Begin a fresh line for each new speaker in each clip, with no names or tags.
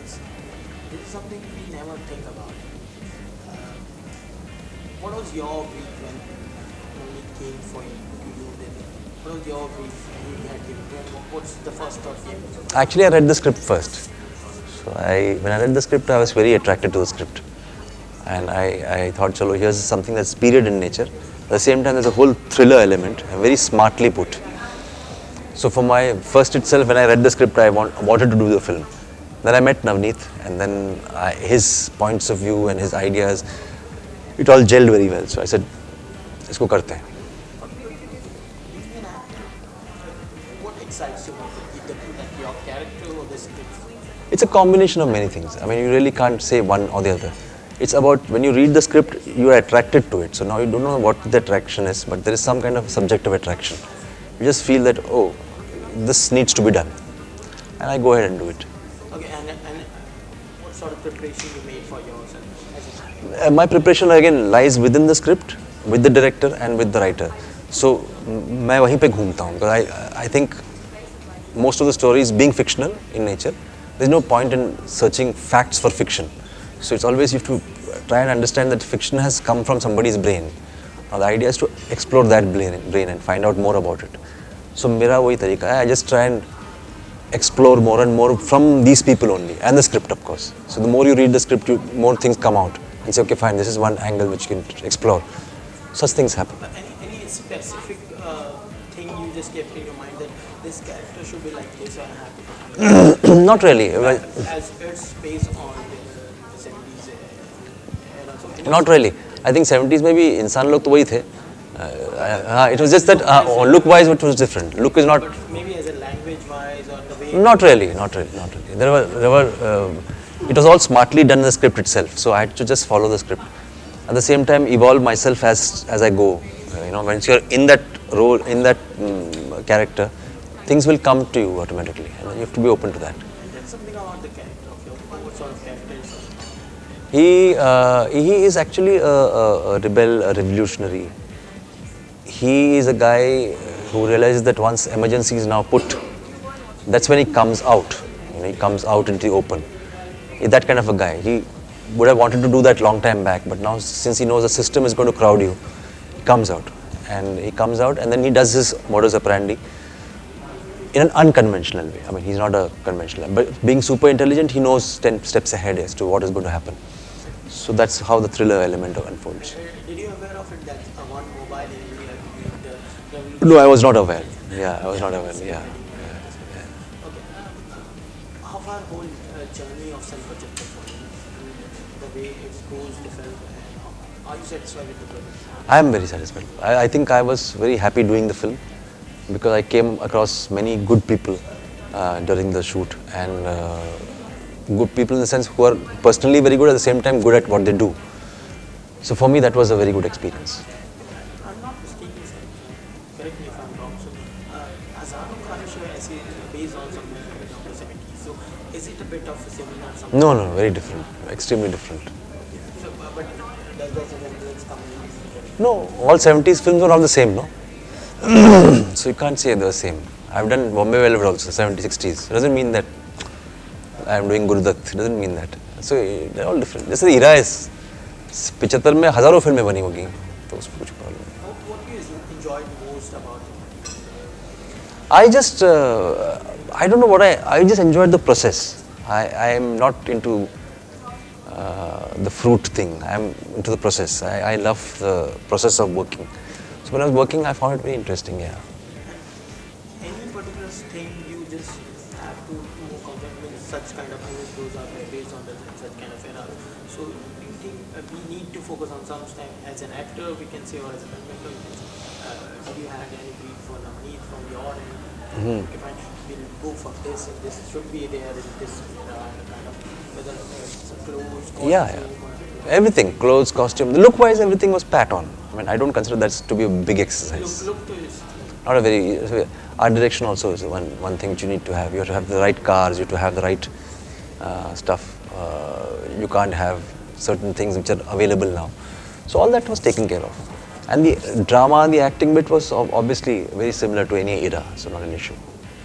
is something we never think about. Uh, what was your brief when it came for you to you? Then what was your brief you had given? What's the first thought came?
Actually, I read the script first. So when I read the script, I was very attracted to the script. And I thought, chalo, here's something that's period in nature. At the same time, there's a whole thriller element, very smartly put. So for my first itself, when I read the script, I wanted to do the film. Then I met Navneet, and then his points of view and his ideas, it all gelled very well. So I said, isko karte hain.
Being an actor, what excites you about your character or the script?
It's a combination of many things. I mean, you really can't say one or the other. It's about when you read the script, you are attracted to it. So now you don't know what the attraction is, but there is some kind of subjective attraction. You just feel that, oh, this needs to be done. And I go ahead and do it.
Okay, and what sort of preparation you made for yourself as an actor?
My preparation again lies within the script, with the director and with the writer. So मैं वहीं पे घूमता हूँ because I think most of the stories being fictional in nature, there's no point in searching facts for fiction. So it's always you have to try and understand that fiction has come from somebody's brain. Now the idea is to explore that brain and find out more about it. So मेरा वही तरीका है. I just try and explore more and more from these people only and the script of course. So the more you read the script, more things come out and say, okay, fine, this is one angle which you can explore. Such things happen.
But any specific thing you just kept in your mind that this character should be like this or happy?
Not really.
As it's based on the 70s era. So
Not really. I think 70s में भी इंसान लोग तो वही थे. It was just that look wise it was different. Look is not.
but maybe as a language wise or the way.
Not really. There were. It was all smartly done in the script itself. So I had to just follow the script. At the same time, evolve myself as I go. Once you're in that role, in that character, things will come to you automatically, and you have to be open to that.
That's something about the character of your. What sort of character is
He is actually a rebel, a revolutionary. He is a guy who realizes that once emergency is now put, that's when he comes out. He comes out into the open. He's that kind of a guy. He would have wanted to do that long time back, but now since he knows the system is going to crowd you, he comes out. And then he does his modus operandi in an unconventional way. I mean, he's not a conventional, but being super intelligent, he knows 10 steps ahead as to what is going to happen. So that's how the thriller element unfolds.
Did you aware of it that one mobile enemy had been the
No, I was not aware. Yeah, I was not aware. Yeah.
Okay. How far whole journey of self-projected for you? The way it goes different. And are you satisfied with the project?
I am very satisfied. I think I was very happy doing the film because I came across many good people during the shoot and good people in the sense who are personally very good at the same time good at what they do. So for me that was a very good experience.
I'm not mistaken, sir. Correct me if I'm wrong. So, Azad Khan is based on some movie of the 70s. So, is it a bit of a similar something?
No, very different, extremely different.
So, but does the resemblance come in?
No, all 70s films were all the same, no? So you can't say they're the same. I've done Bombay Velvet also, 70s, 60s. It doesn't mean that I'm doing Gurudutt. It doesn't mean that. So they're all different. जैसे इरा है 75 में हजारों फिल्में बनी होगी तो उसमें कुछ प्रॉब्लम नहीं.
What do you enjoyed most about it?
I just I don't know what I just enjoyed the process. I am not into the fruit thing. I am into the process. I love the process of working. So when I was working, I found it very interesting. Yeah.
Any particular thing you just have to move forward with such kind of movies, those are based on such kind of era. So do you think we need to focus on some time as an actor, we can say, or as a filmmaker, we can say, did you have any brief for Navneet from your end? Okay, fine, we'll go for this, and this should be there in this era, kind of, whether it's clothes, costume,
Yeah. Everything, clothes, costume. Look-wise, everything was pat on. I mean, I don't consider that to be a big exercise.
Look to is
Not a very. Art direction also is one thing which you need to have. You have to have the right cars. You have to have the right stuff. You can't have certain things which are available now. So all that was taken care of. And the drama, the acting bit was obviously very similar to any era. So not an issue.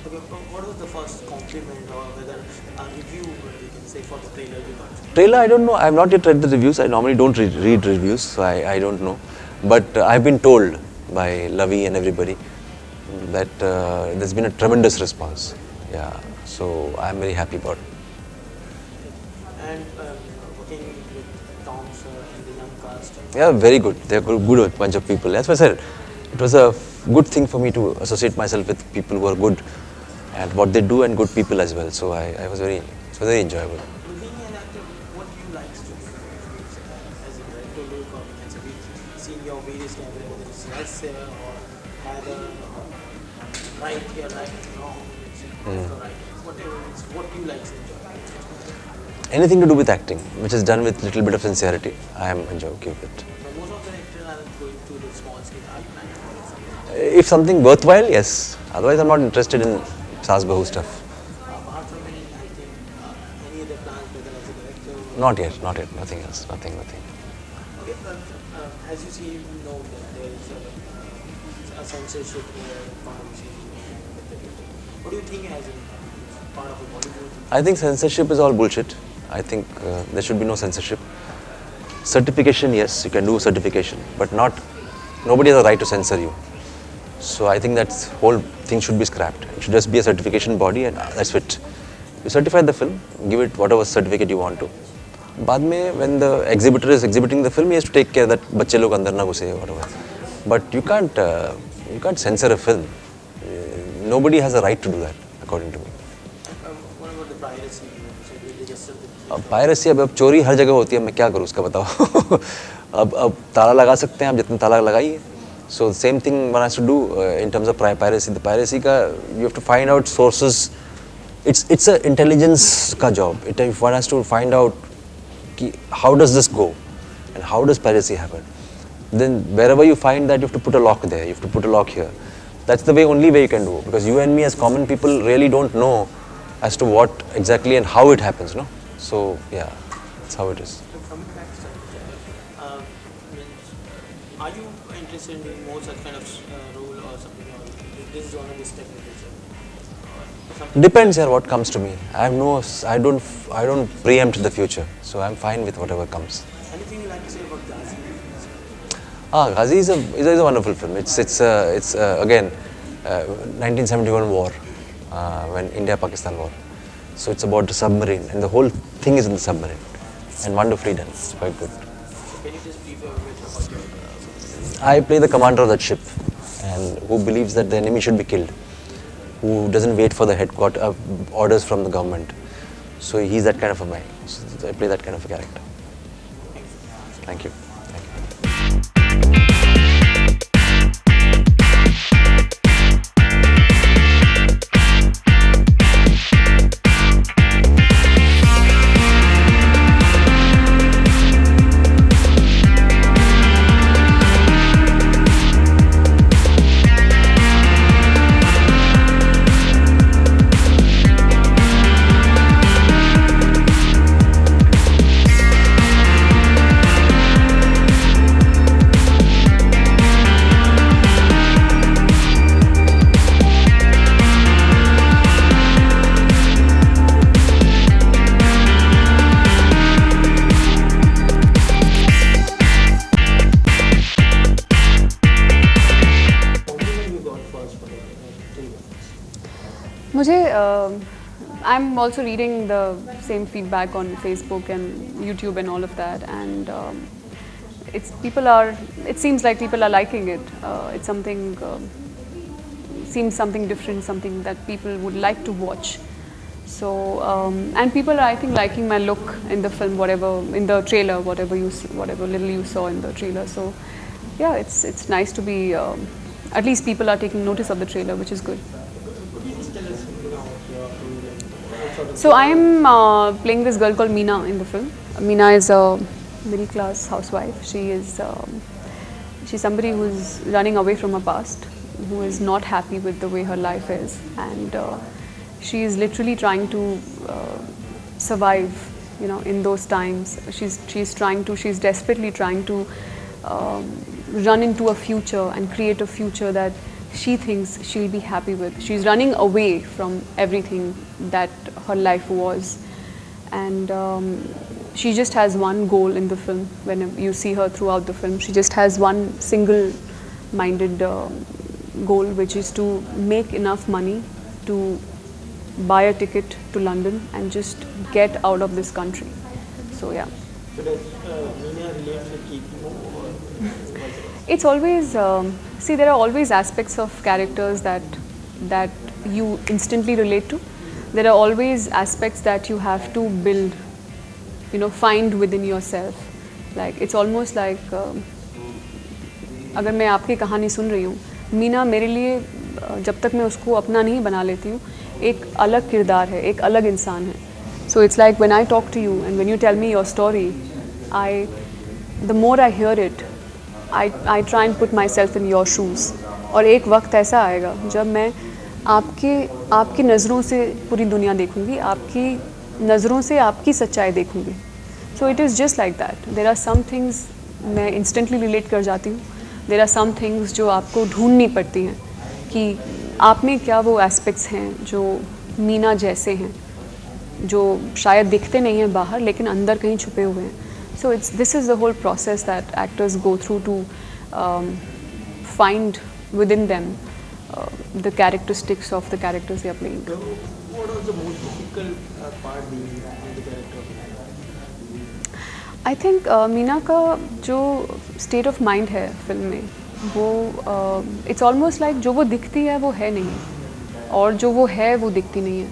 okay, what was the first compliment or whether a review we can say for the trailer you got?
Trailer, I don't know. I have not yet read the reviews. I normally don't read reviews, so I don't know. But I've been told by Lavi and everybody that there's been a tremendous response. Yeah, so I'm very happy about it.
And working with Tom's and the young cast.
Yeah, very good. They're good bunch of people. As I said, it was a good thing for me to associate myself with people who are good at what they do and good people as well. So it was very enjoyable.
Being an actor, what do you like to do as a director look or as a we've seen your various career, whether it's Rasya or Heather or right here, right wrong, right, whatever it is, what do you like to enjoy?
Anything to do with acting, which is done with little bit of sincerity, I am okay with it.
So most of the actors are going to the small scale. Are you planning for it?
If something worthwhile, yes. Otherwise, I'm not interested in Saas Bahu stuff.
Apart from any acting, any other plans, whether as a director?
Not yet. Nothing else. Nothing.
Okay, as you see, you know that there is a censorship policy. What do you think as a part of a Bollywood?
I think censorship is all bullshit. I think there should be no censorship. Certification, yes, you can do certification, but nobody has a right to censor you. So I think that whole thing should be scrapped. It should just be a certification body and that's it. You certify the film, give it whatever certificate you want to. बाद में, when the exhibitor is exhibiting the film, he has to take care that बच्चे लोग अंदर ना घुसे or whatever. But you can't censor a film. Nobody has a right to do that, according to me.
What about the piracy? So they just
अब piracy अब चोरी हर जगह होती है, मैं क्या करूँ उसका बताओ. अब ताला लगा सकते हैं आप, जितना ताला लगाइए. So same thing one has to do in terms of piracy. The piracy ka, you have to find out sources. It's a intelligence ka job. If one has to find out how does this go and how does piracy happen, then wherever you find that, you have to put a lock there, you have to put a lock here. That's the only way you can do, because you and me as common people really don't know as to what exactly and how it happens, no? So yeah, that's how it is.
coming back, are you interested in more such kind of role or something? Or this is one of this technical stuff?
Depends here what comes to me. I don't preempt the future, so I'm fine with whatever comes.
Anything you like to say about Ghazi?
Ghazi is a wonderful film. It's again 1971 war, when India-Pakistan war. So it's about the submarine, and the whole thing is in the submarine, and wonderfully done. It's quite good.
Can you just brief a bit about your
I play the commander of that ship, and who believes that the enemy should be killed, who doesn't wait for the headquarters orders from the government. So he's that kind of a man. So I play that kind of a character. Thank you.
I'm also reading the same feedback on Facebook and YouTube and all of that, and it seems like people are liking it. It's seems something different, something that people would like to watch. So and people are, I think, liking my look in the film, in the trailer, whatever little you saw in the trailer. So yeah, it's nice to be. At least people are taking notice of the trailer, which is good. So I am playing this girl called Meena in the film. Meena is a middle-class housewife. She's somebody who is running away from her past, who is not happy with the way her life is, and she is literally trying to survive, in those times. She's desperately trying to run into a future and create a future that she thinks she'll be happy with. She's running away from everything that her life was, and she just has one goal in the film. When you see her throughout the film, she just has one single-minded goal, which is to make enough money to buy a ticket to London and just get out of this country. So yeah.
So does Meena relate with Keepu or
It's always see, there are always aspects of characters that you instantly relate to. There are always aspects that you have to build, find within yourself. Like it's almost like अगर मैं आपकी कहानी सुन रही हूँ, मीना मेरे लिए जब तक मैं उसको अपना नहीं बना लेती हूँ, एक अलग किरदार है, एक अलग इंसान है. So it's like when I talk to you and when you tell me your story, the more I hear it, I try and put myself in your shoes. और एक वक्त ऐसा आएगा जब मैं आपकी नज़रों से पूरी दुनिया देखूंगी, आपकी नज़रों से आपकी सच्चाई देखूंगी. So it is just like that. There are some things मैं instantly relate कर जाती हूँ. There are some things जो आपको ढूंढनी पड़ती हैं कि आप में क्या वो aspects हैं जो मीना जैसे हैं, जो शायद दिखते नहीं हैं बाहर लेकिन अंदर कहीं छुपे हुए हैं. So this is the whole process that actors go through to find within them the characteristics of the characters they are playing.
so what was the most difficult part being in the character?
I think Meena का जो state of mind है film में, वो it's almost like जो वो दिखती है वो है नहीं, और जो वो है वो दिखती नहीं है.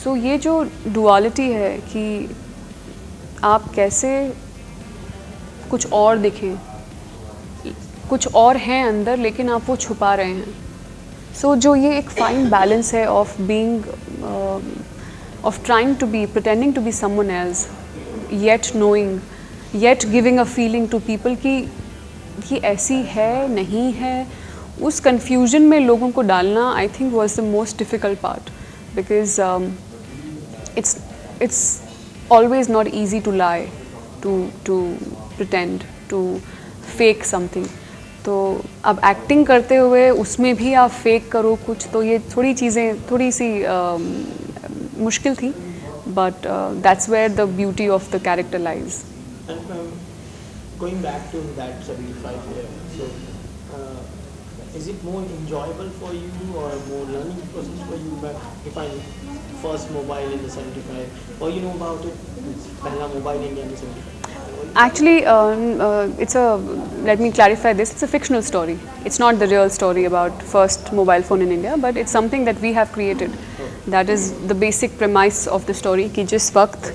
So ये जो duality है कि आप कैसे कुछ और दिखें, कुछ और हैं अंदर लेकिन आप वो छुपा रहे हैं. So जो ये एक फाइन बैलेंस है of being of trying to be, pretending to be someone else, yet knowing, yet giving a feeling to people कि ये ऐसी है नहीं है, उस confusion में लोगों को डालना I think was the most difficult part, because it's always not easy to lie, to pretend, to fake something. तो अब एक्टिंग करते हुए उसमें भी आप फेक करो कुछ, तो ये थोड़ी सी मुश्किल थी. But that's where the beauty of the character lies.
And going back to that 75 year, so is it more enjoyable for you or more learning process for you? But if I first mobile in the 75, or you know about it, पहला mobile India में 75.
Actually, let me clarify this. It's a fictional story. It's not the real story about first mobile phone in India, but it's something that we have created. That is the basic premise of the story कि जिस वक्त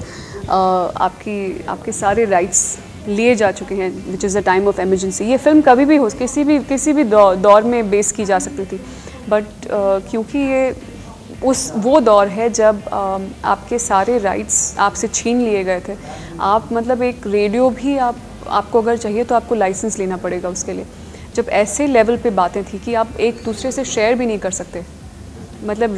आपके सारे rights लिए जा चुके हैं, which is the time of emergency. ये फिल्म कभी भी हो, किसी भी दौर में बेस की जा सकती थी, बट क्योंकि ये वो दौर है जब आपके सारे राइट्स आपसे छीन लिए गए थे. आप मतलब एक रेडियो भी आपको अगर चाहिए तो आपको लाइसेंस लेना पड़ेगा उसके लिए. जब ऐसे लेवल पे बातें थी कि आप एक दूसरे से शेयर भी नहीं कर सकते, मतलब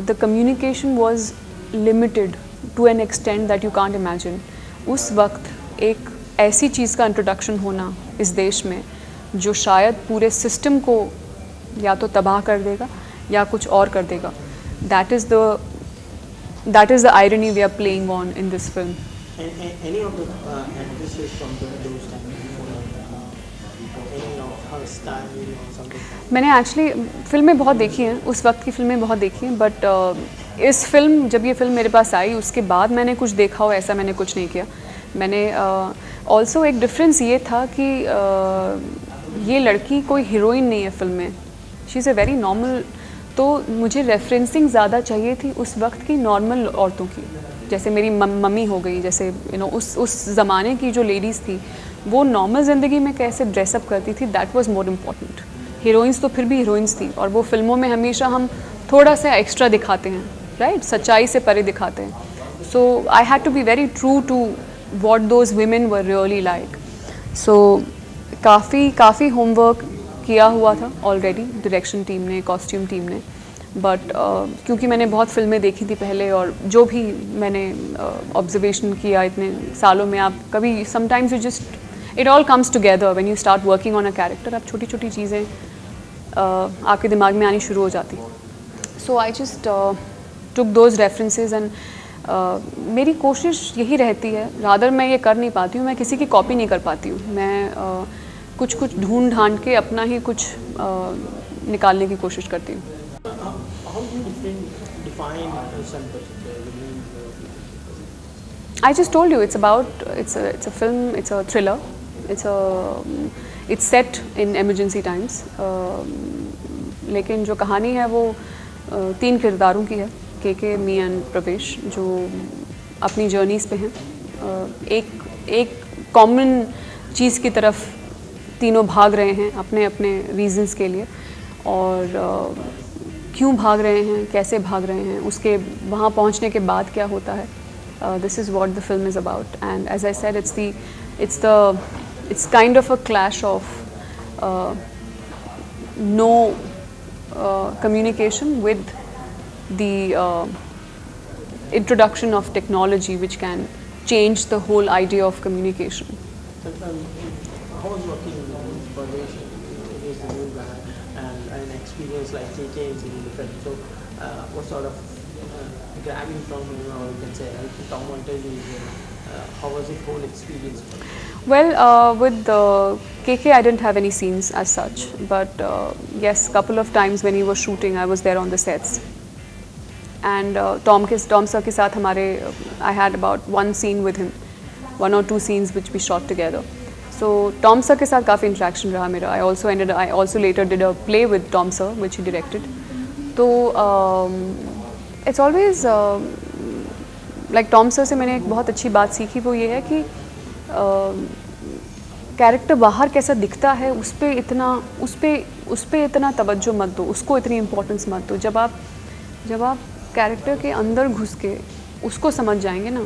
the communication was limited to an extent that you can't imagine. उस वक्त एक ऐसी चीज़ का इंट्रोडक्शन होना इस देश में जो शायद पूरे सिस्टम को या तो तबाह कर देगा या कुछ और कर देगा. That is the irony we are playing on in this film.
And any of the actresses from those times, any of her style or something?
मैंने एक्चुअली फिल्में बहुत देखी हैं, उस वक्त की फिल्में बहुत देखी हैं, बट इस फिल्म जब ये फिल्म मेरे पास आई उसके बाद मैंने कुछ देखा हो ऐसा मैंने कुछ नहीं किया. मैंने ऑल्सो एक डिफरेंस ये था कि ये लड़की कोई हीरोइन नहीं है फिल्म में, she is a very normal. तो मुझे रेफरेंसिंग ज़्यादा चाहिए थी उस वक्त की नॉर्मल औरतों की, जैसे मेरी मम्मी हो गई, जैसे उस ज़माने की जो लेडीज़ थी वो नॉर्मल ज़िंदगी में कैसे ड्रेसअप करती थी. That was more important. Heroines तो फिर भी हीरोइंस थी, और वो फिल्मों में हमेशा हम थोड़ा सा एक्स्ट्रा दिखाते हैं, राइट, सच्चाई से परे दिखाते हैं. So I had to be very true to what those women were really like. So काफ़ी होमवर्क किया हुआ था ऑलरेडी डायरेक्शन टीम ने, कॉस्ट्यूम टीम ने, बट क्योंकि मैंने बहुत फिल्में देखी थी पहले, और जो भी मैंने ऑब्जर्वेशन किया इतने सालों में, आप कभी sometimes you just it all comes together when you start working on a character. आप छोटी छोटी चीज़ें आपके दिमाग में आनी शुरू हो जाती. So I just took those references and मेरी कोशिश यही रहती है, रादर मैं ये कर नहीं पाती हूँ, मैं किसी की कॉपी नहीं कर पाती हूँ, मैं कुछ कुछ ढूंढ ढांड के अपना ही कुछ निकालने की कोशिश करती हूँ.
How do you define sun project?
I just told you it's a film, it's a thriller, it's set in emergency times. लेकिन जो कहानी है वो 3 किरदारों की है, के मी एंड प्रवेश, जो अपनी जर्नीज़ पे हैं. एक कॉमन चीज़ की तरफ तीनों भाग रहे हैं अपने अपने रीजंस के लिए, और क्यों भाग रहे हैं, कैसे भाग रहे हैं, उसके वहाँ पहुँचने के बाद क्या होता है. This is what the film is about, and as I said, it's kind of a clash of no communication with the introduction of technology, which can change the whole idea of communication.
How was working with Parvesh? He is the new guy, and an experience like KK is really different. So, what sort of grabbing from him, or you can say Tom Montage, how was the whole experience?
Well, with KK, I didn't have any scenes as such, but yes, couple of times when he was shooting, I was there on the sets. And Tom sir के साथ हमारे, I had about one scene with him, 1 or 2 scenes which we shot together. So Tom sir के साथ काफ़ी interaction रहा मेरा. I also later did a play with Tom sir which he directed. तो it's always like Tom sir से मैंने एक बहुत अच्छी बात सीखी, वो ये है कि कैरेक्टर बाहर कैसा दिखता है उस पे इतना तवज्जो मत दो, उसको इतनी इम्पोर्टेंस मत दो. जब आप कैरेक्टर के अंदर घुस के उसको समझ जाएंगे ना,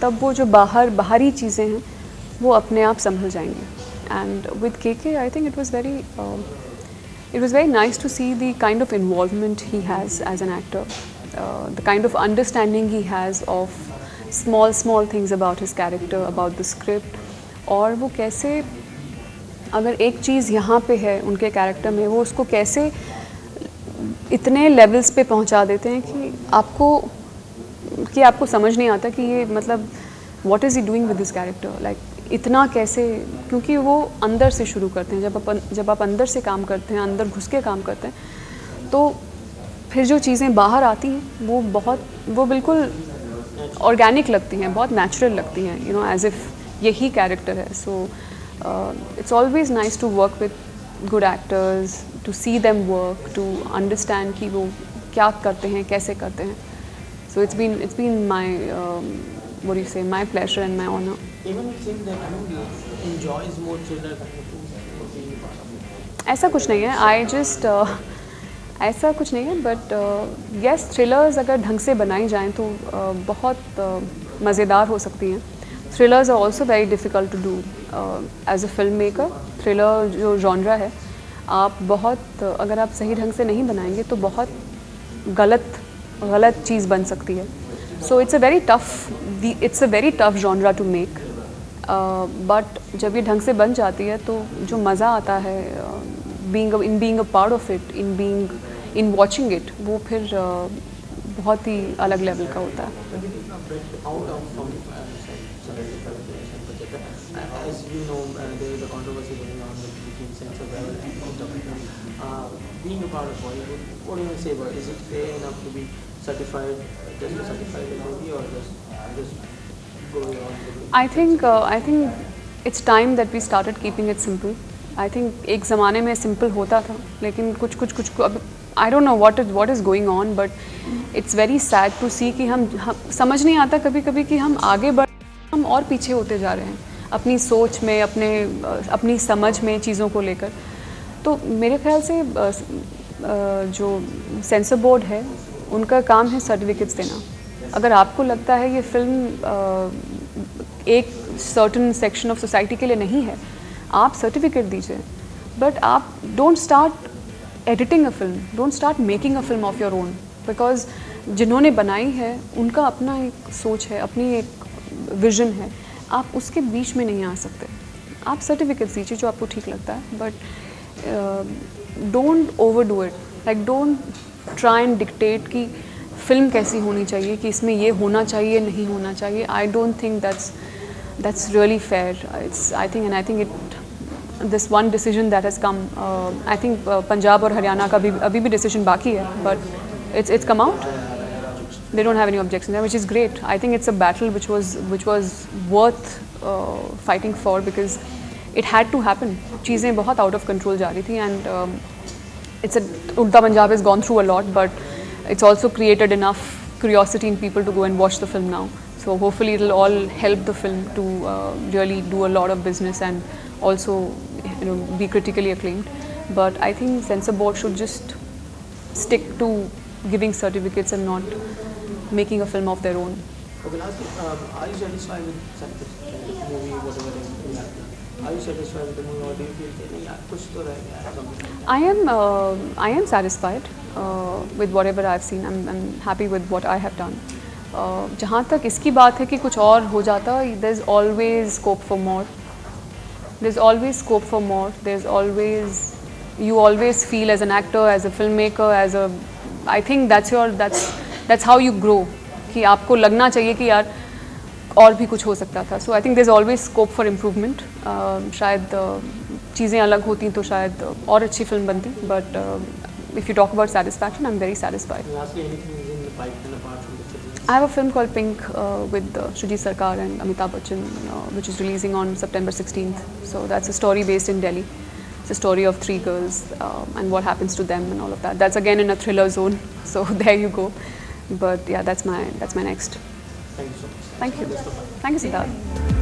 तब वो जो बाहरी चीज़ें हैं वो अपने आप संभल जाएंगे. And with KK I think it was very nice to see the kind of involvement he has as an actor, the kind of understanding he has of small things about his character, about the script, और वो कैसे अगर एक चीज़ यहाँ पे है उनके character में, वो उसको कैसे इतने लेवल्स पे पहुँचा देते हैं कि आपको समझ नहीं आता कि ये मतलब what is he doing with this character, like इतना कैसे, क्योंकि वो अंदर से शुरू करते हैं. जब आप अंदर से काम करते हैं, अंदर घुस के काम करते हैं, तो फिर जो चीज़ें बाहर आती हैं वो बिल्कुल ऑर्गेनिक लगती हैं, बहुत नेचुरल लगती हैं, यू नो, एज इफ़ यही कैरेक्टर है. So it's always nice to work with good actors, to see them work, to understand कि वो क्या करते हैं, कैसे करते हैं. सो it's been my what do you say, my pleasure and my honor.
Even you think that he enjoys more thriller kind of things being part of it?
ऐसा कुछ नहीं है, ऐसा कुछ नहीं है, बट येस, थ्रिलर्स अगर ढंग से बनाई जाएं तो बहुत मज़ेदार हो सकती हैं. Thrillers are also very difficult to do as a filmmaker. Thriller जो जॉनरा है, अगर आप सही ढंग से नहीं बनाएंगे तो बहुत गलत चीज़ बन सकती है. So it's a very tough genre to make, but जब ये ढंग से बन जाती है तो जो मज़ा आता है being a part of it, in watching it, वो फिर बहुत ही अलग लेवल का होता है.
As you know, there is a controversy going on between censor and being a part of Bollywood. What do you say about it? Is it fair enough to be certified, just to certify the movie, or just go on?
I think it's time that we started keeping it simple. I think एक ज़माने में simple होता था, लेकिन कुछ अब I don't know what is going on, but it's very sad to see कि हम समझ नहीं आता कभी कि हम आगे हम और पीछे होते जा रहे हैं अपनी सोच में, अपनी समझ में चीज़ों को लेकर. तो मेरे ख्याल से जो सेंसर बोर्ड है उनका काम है सर्टिफिकेट्स देना. अगर आपको लगता है ये फिल्म एक सर्टन सेक्शन ऑफ सोसाइटी के लिए नहीं है, आप सर्टिफिकेट दीजिए, बट आप don't start editing a film, don't start making a film of your own, because जिन्होंने बनाई है उनका अपना एक सोच है, अपनी एक विजन है. आप उसके बीच में नहीं आ सकते. आप सर्टिफिकेट दीजिए जो आपको ठीक लगता है, but don't over do it. Like don't try and dictate कि फिल्म कैसी होनी चाहिए, कि इसमें ये होना चाहिए नहीं होना चाहिए, I don't think that's really fair. I think it this one decision that has come, I think Punjab और हरियाणा का भी अभी भी decision बाकी है, but it's come out. They don't have any objection there, which is great. I think it's a battle which was worth fighting for, because it had to happen. चीज़ें बहुत out of control जा रही थी, and Ulta Punjab has gone through a lot, but it's also created enough curiosity in people to go and watch the film now. So hopefully it'll all help the film to really do a lot of business and also, be critically acclaimed. But I think censor board should just stick to giving certificates and not making a film of their own.
Okay, lastly, are you satisfied with the movie, whatever you have done? Are you satisfied with the movie, or do you feel that yeah, kuch to reh gaya hai something?
I am satisfied with whatever I've seen. I'm happy with what I have done. जहाँ तक इसकी बात है कि कुछ और हो जाता, there's always scope for more. There's always scope for more. There's always, you always feel as an actor, as a filmmaker, I think that's how you grow. कि आपको लगना चाहिए कि यार और भी कुछ हो सकता था. So I think there's always scope for improvement. शायद चीज़ें अलग होती तो शायद और अच्छी फिल्म बनती. But if you talk about satisfaction, I'm very satisfied.
Lastly, anything is in the pipeline apart from the film?
I have a film called Pink with Shujit Sarkar and Amitabh Bachchan, which is releasing on September 16th. So that's a story based in Delhi. It's a story of 3 girls and what happens to them and all of that. That's again in a thriller zone. So there you go. But yeah, that's my next.
Thank you so much.
Thank you. Thank you, Siddharth.